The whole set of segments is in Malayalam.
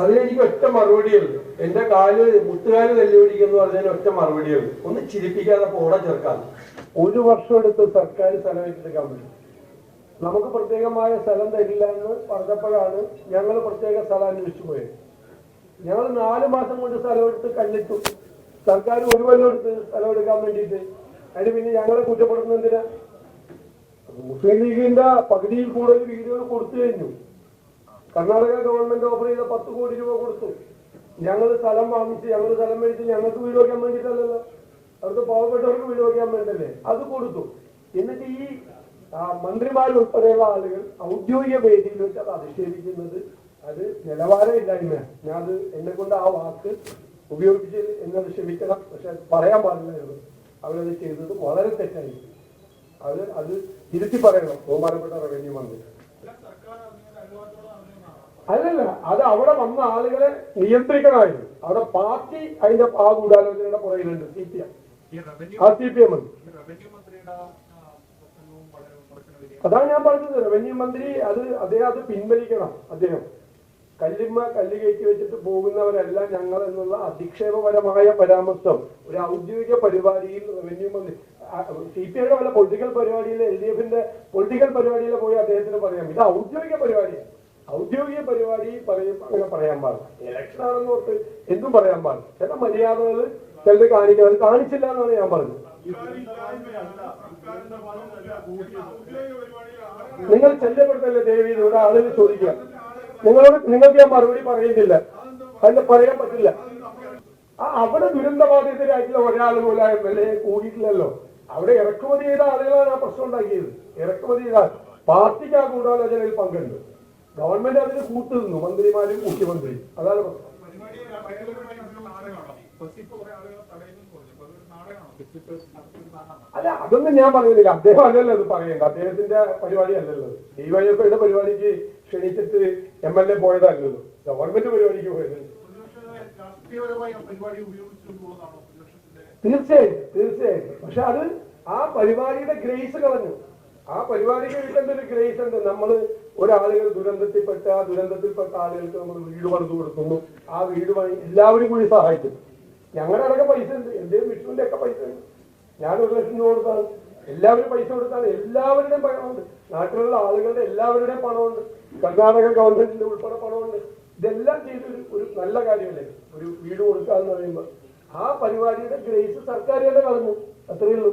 അതിനെനിക്ക് ഒറ്റ മറുപടിയുള്ളൂ. എന്റെ മുട്ടുകാല് തല്ലുപിടിക്കുന്നു പറഞ്ഞതിന് ഒറ്റ മറുപടിയുള്ളൂ. ഒന്ന് ചിരിപ്പിക്കാതെ പോടെ ചേർക്കാൻ. 1 വർഷം എടുത്ത് സർക്കാർ സ്ഥലം ഏറ്റെടുക്കാൻ വേണ്ടി നമുക്ക് പ്രത്യേകമായ സ്ഥലം തരില്ല എന്ന് പറഞ്ഞപ്പോഴാണ് ഞങ്ങൾ പ്രത്യേക സ്ഥലം അന്വേഷിച്ചു പോയത്. ഞങ്ങൾ 4 മാസം കൊണ്ട് സ്ഥലം എടുത്ത് കല്ലിട്ടു. സർക്കാർ 1 കൊല്ലം എടുത്ത് സ്ഥലം എടുക്കാൻ വേണ്ടിയിട്ട്. അതിന് പിന്നെ ഞങ്ങളെ കുറ്റപ്പെടുന്ന എന്തിനാ? മുസ്ലിം ലീഗിന്റെ പകുതിയിൽ കൂടുതൽ വീടുകൾ കൊടുത്തു കഴിഞ്ഞു. കർണാടക ഗവൺമെന്റ് ഓഫർ ചെയ്ത 10 കോടി രൂപ കൊടുത്തു. ഞങ്ങൾ സ്ഥലം വാങ്ങിച്ച് ഞങ്ങൾ സ്ഥലം മേടിച്ച് ഞങ്ങൾക്ക് വീട് വയ്ക്കാൻ വേണ്ടിയിട്ടല്ലല്ലോ, അവർക്ക് പാവപ്പെട്ടവർക്ക് വീട് വയ്ക്കാൻ വേണ്ടല്ലേ, അത് കൊടുത്തു. എന്നിട്ട് ഈ മന്ത്രിമാരുൾപ്പെടെയുള്ള ആളുകൾ ഔദ്യോഗിക വേദിയിൽ വെച്ച് അത് അധിക്ഷേപിക്കുന്നത് അത് നിലവാരമില്ലായ്മ. ഞാൻ അത് എന്നെ കൊണ്ട് ആ വാക്ക് ഉപയോഗിച്ച് എന്നത് ക്ഷമിക്കണം. പക്ഷെ പറയാൻ പാടില്ലായിരുന്നു. അവരത് ചെയ്തത് വളരെ തെറ്റായി. അത് തിരുത്തി പറയണം ബഹുമാനപ്പെട്ട റവന്യൂ മന്ത്രി. അല്ലല്ല, അത് അവിടെ വന്ന ആളുകളെ നിയന്ത്രിക്കണമായിരുന്നു. അവിടെ പാർട്ടി അതിന്റെ ആ ഗൂഢാലോചനയുടെ പുറകിലുണ്ട്. CPM അതാണ് ഞാൻ പറഞ്ഞത്. റവന്യൂ മന്ത്രി അദ്ദേഹം അത് പിൻവലിക്കണം. അദ്ദേഹം കല്ല് കയറ്റി വെച്ചിട്ട് പോകുന്നവരെല്ലാം ഞങ്ങൾ എന്നുള്ള അധിക്ഷേപപരമായ പരാമർശം ഒരു ഔദ്യോഗിക പരിപാടിയിൽ റവന്യൂ മന്ത്രി CPIയുടെ വല്ല പൊളിറ്റിക്കൽ പരിപാടിയിൽ LDFന്റെ പൊളിറ്റിക്കൽ പരിപാടിയിൽ പോയി അദ്ദേഹത്തിന് പറയാം. ഇത് ഔദ്യോഗിക പരിപാടിയാണ്. ഔദ്യോഗിക പരിപാടി അങ്ങനെ പറയാൻ പാടില്ല. ഇലക്ഷൻ ആണെന്ന് ഓർത്ത് എന്തും പറയാൻ പാടില്ല. ചില മര്യാദകൾ ചിലത് കാണിക്കുന്നത് കാണിച്ചില്ല എന്നാണ് ഞാൻ പറഞ്ഞത്. നിങ്ങൾ ശല്യപ്പെടുത്തല്ലേ ദേവി? ഇവിടെ ആളുകൾ ചോദിക്കുക. നിങ്ങൾക്ക് ഞാൻ മറുപടി പറയുന്നില്ല. അതിന് പറയാൻ പറ്റില്ല. അവിടെ ദുരന്തബാധിതരായിട്ടുള്ള ഒരാൾ പോലും MLA കൂടിയിട്ടില്ലല്ലോ. അവിടെ ഇറക്കുമതി ചെയ്ത ആളുകളാണ് ആ പ്രശ്നം ഉണ്ടാക്കിയത്. ഇറക്കുമതി ചെയ്ത പാർട്ടിക്ക് ആ ഗൂഢാലോചനയിൽ പങ്കുണ്ട്. ഗവൺമെന്റ് അതിന് കൂട്ടുനിന്നു, മന്ത്രിമാരും മുഖ്യമന്ത്രിയും. അതാണ് പ്രശ്നം. അല്ല, അതൊന്നും ഞാൻ പറയുന്നില്ല. അദ്ദേഹം അല്ലല്ലോ അത് പറയേണ്ട. അദ്ദേഹത്തിന്റെ പരിപാടി അല്ലല്ലോ. DYFIയുടെ പരിപാടിക്ക് ക്ഷണിച്ചിട്ട് MLA പോയതല്ലല്ലോ, ഗവൺമെന്റ് പരിപാടിക്ക് പോയത്. തീർച്ചയായിട്ടും. പക്ഷെ അത് ആ പരിപാടിയുടെ ഗ്രേസ് കളഞ്ഞു. ആ പരിപാടിക്ക് കിട്ടേണ്ട ഒരു ഗ്രേസ് ഉണ്ട്. നമ്മൾ ഒരാളുകൾ ദുരന്തത്തിൽപ്പെട്ട ആളുകൾക്ക് നമ്മൾ വീട് പണിത് കൊടുക്കുന്നു. ആ വീട് പണി എല്ലാവരും കൂടി സഹായിക്കും. ഞങ്ങളുടെ അടക്കം പൈസ ഉണ്ട്. എന്റെയും വിഷ്ണുവിന്റെ ഒക്കെ പൈസ ഉണ്ട്. ഞാൻ 1 ലക്ഷം രൂപ കൊടുത്താണ്. എല്ലാവരും പൈസ കൊടുത്താണ്. എല്ലാവരുടെയും പണമുണ്ട്. നാട്ടിലുള്ള ആളുകളുടെ എല്ലാവരുടെയും പണമുണ്ട്. കർണാടക ഗവൺമെന്റിന്റെ ഉൾപ്പെടെ പണമുണ്ട്. ഇതെല്ലാം ചെയ്തൊരു ഒരു നല്ല കാര്യമല്ലേ ഒരു വീട് കൊടുക്കുക എന്ന് പറയുമ്പോൾ. ആ പരിപാടിയുടെ ഗ്രേസ് സർക്കാർ തന്നെ കളഞ്ഞു. അത്രയേ ഉള്ളൂ.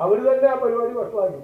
അവർ തന്നെ ആ പരിപാടി വഷളാക്കി.